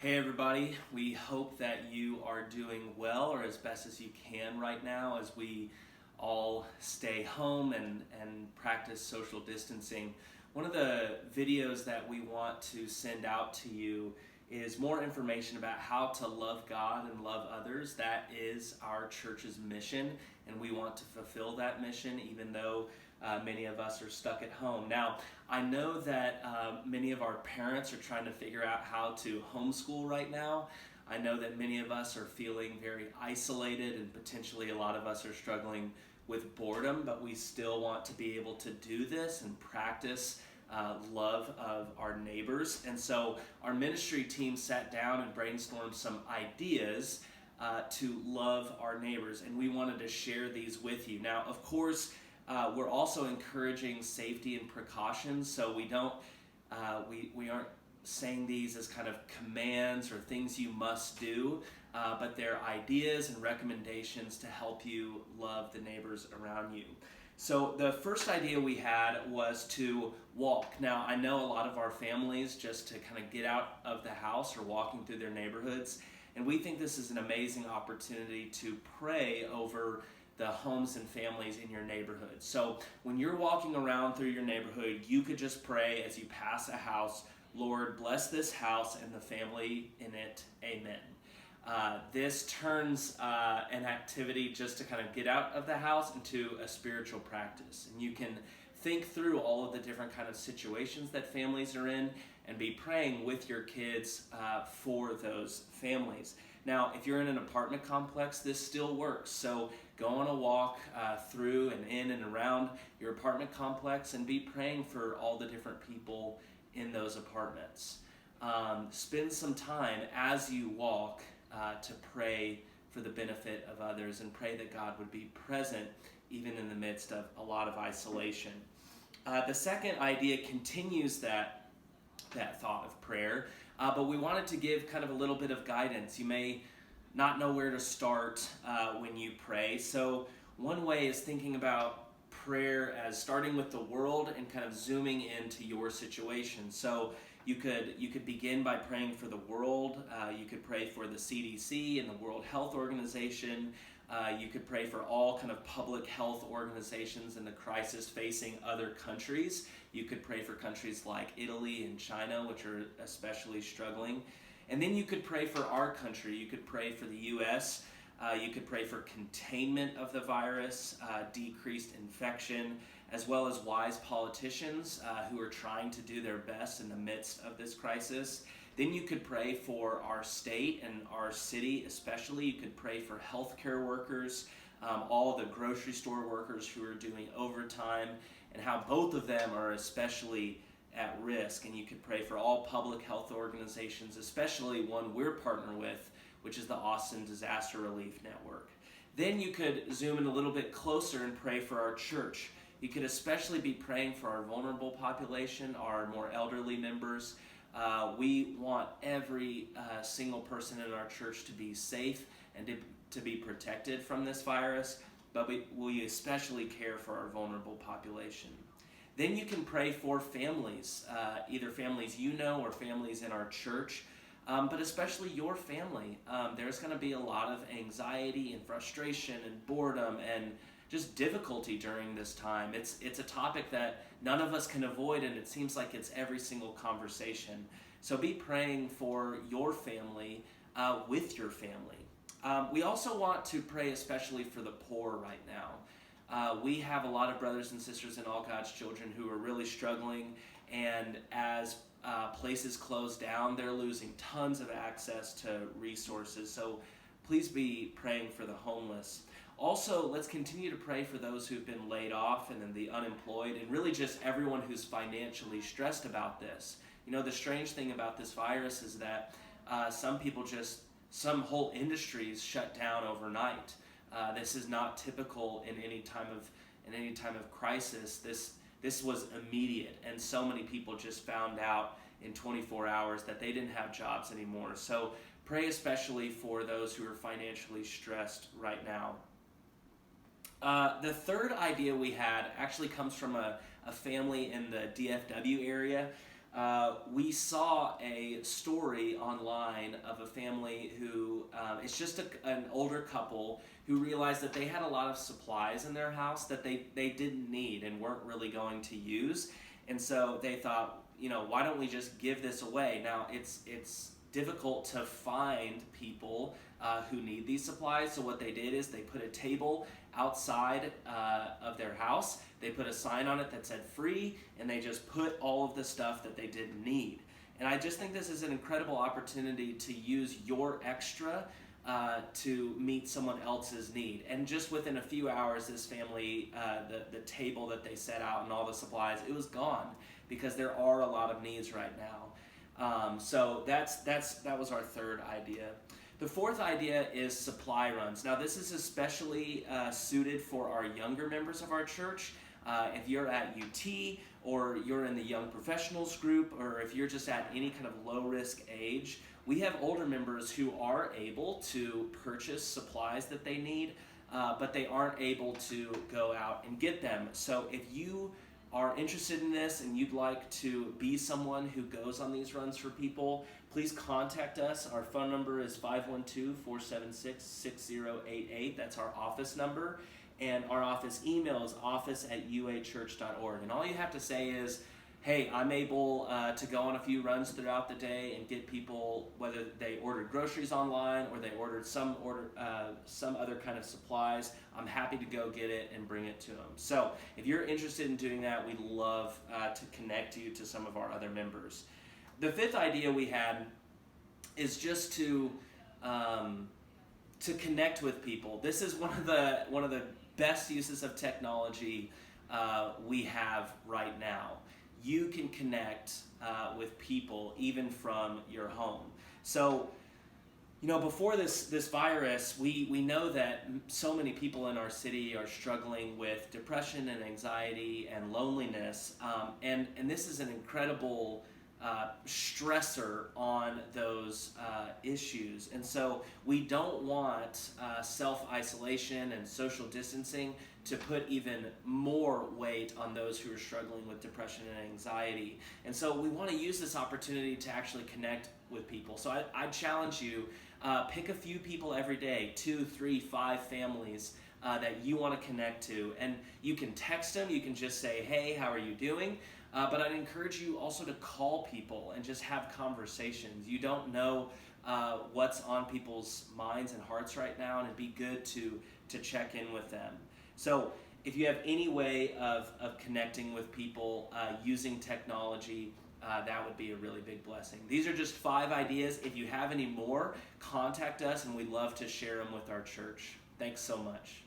Hey everybody, we hope that you are doing well or as best as you can right now as we all stay home and practice social distancing. One of the videos that we want to send out to you is more information about how to love God and love others. That is our church's mission, and we want to fulfill that mission even though many of us are stuck at home. Now, I know that many of our parents are trying to figure out how to homeschool right now. I know that many of us are feeling very isolated, and potentially a lot of us are struggling with boredom, but we still want to be able to do this and practice love of our neighbors. And so our ministry team sat down and brainstormed some ideas to love our neighbors, and we wanted to share these with you. Now, of course, we're also encouraging safety and precautions, so we aren't saying these as kind of commands or things you must do, but they're ideas and recommendations to help you love the neighbors around you. So the first idea we had was to walk. Now, I know a lot of our families just to kind of get out of the house are walking through their neighborhoods, and we think this is an amazing opportunity to pray over the homes and families in your neighborhood. So when you're walking around through your neighborhood, you could just pray as you pass a house, Lord, bless this house and the family in it, amen. This turns an activity just to kind of get out of the house into a spiritual practice. And you can think through all of the different kind of situations that families are in and be praying with your kids for those families. Now, if you're in an apartment complex, this still works. So go on a walk through and in and around your apartment complex and be praying for all the different people in those apartments. Spend some time as you walk to pray for the benefit of others and pray that God would be present even in the midst of a lot of isolation. The second idea continues that thought of prayer, but we wanted to give kind of a little bit of guidance. You may not know where to start when you pray. So one way is thinking about prayer as starting with the world and kind of zooming into your situation. So you could begin by praying for the world. You could pray for the CDC and the World Health Organization. You could pray for all kind of public health organizations in the crisis facing other countries. You could pray for countries like Italy and China, which are especially struggling. And then you could pray for our country. You could pray for the U.S. You could pray for containment of the virus, decreased infection, as well as wise politicians who are trying to do their best in the midst of this crisis. Then you could pray for our state and our city especially. You could pray for healthcare workers, all the grocery store workers who are doing overtime, and how both of them are especially at risk. And you could pray for all public health organizations, especially one we're partnered with, which is the Austin Disaster Relief Network. Then you could zoom in a little bit closer and pray for our church. You could especially be praying for our vulnerable population, our more elderly members. We want every single person in our church to be safe and to be protected from this virus, but we especially care for our vulnerable population. Then you can pray for families, either families you know or families in our church, but especially your family. There's going to be a lot of anxiety and frustration and boredom and just difficulty during this time. It's a topic that none of us can avoid, and it seems like it's every single conversation. So be praying for your family with your family. We also want to pray especially for the poor right now. We have a lot of brothers and sisters in All God's Children who are really struggling, and as places close down, they're losing tons of access to resources. So please be praying for the homeless. Also, let's continue to pray for those who've been laid off and then the unemployed, and really just everyone who's financially stressed about this. You know, the strange thing about this virus is that some whole industries shut down overnight. This is not typical in any time of crisis. This was immediate, and so many people just found out in 24 hours that they didn't have jobs anymore. So pray especially for those who are financially stressed right now. The third idea we had actually comes from a family in the DFW area. we saw a story online of a family who, it's just an older couple who realized that they had a lot of supplies in their house that they didn't need and weren't really going to use. And so they thought, why don't we just give this away? Now, it's difficult to find people who need these supplies. So what they did is they put a table outside of their house. They put a sign on it that said free, and they just put all of the stuff that they didn't need. And I just think this is an incredible opportunity to use your extra to meet someone else's need. And just within a few hours, this family, the table that they set out and all the supplies, it was gone because there are a lot of needs right now. So that was our third idea. The fourth idea is supply runs. Now this is especially suited for our younger members of our church. If you're at UT or you're in the young professionals group, or if you're just at any kind of low risk age, we have older members who are able to purchase supplies that they need, but they aren't able to go out and get them. So if you are interested in this and you'd like to be someone who goes on these runs for people, please contact us. Our phone number is 512-476-6088. That's our office number. And our office email is office@uachurch.org. And all you have to say is, hey, I'm able to go on a few runs throughout the day and get people, whether they ordered groceries online or they ordered some other kind of supplies, I'm happy to go get it and bring it to them. So if you're interested in doing that, we'd love to connect you to some of our other members. The fifth idea we had is just to connect with people. This is one of the best uses of technology we have right now. You can connect with people even from your home. So, before this virus, we know that so many people in our city are struggling with depression and anxiety and loneliness, and this is an incredible stressor on those issues. And so we don't want self-isolation and social distancing to put even more weight on those who are struggling with depression and anxiety. And so we want to use this opportunity to actually connect with people. So I challenge you, pick a few people every day, 2, 3, 5 families that you want to connect to. And you can text them, you can just say, hey, how are you doing? But I'd encourage you also to call people and just have conversations. You don't know what's on people's minds and hearts right now, and it'd be good to check in with them. So if you have any way of connecting with people using technology, that would be a really big blessing. These are just 5 ideas. If you have any more, contact us, and we'd love to share them with our church. Thanks so much.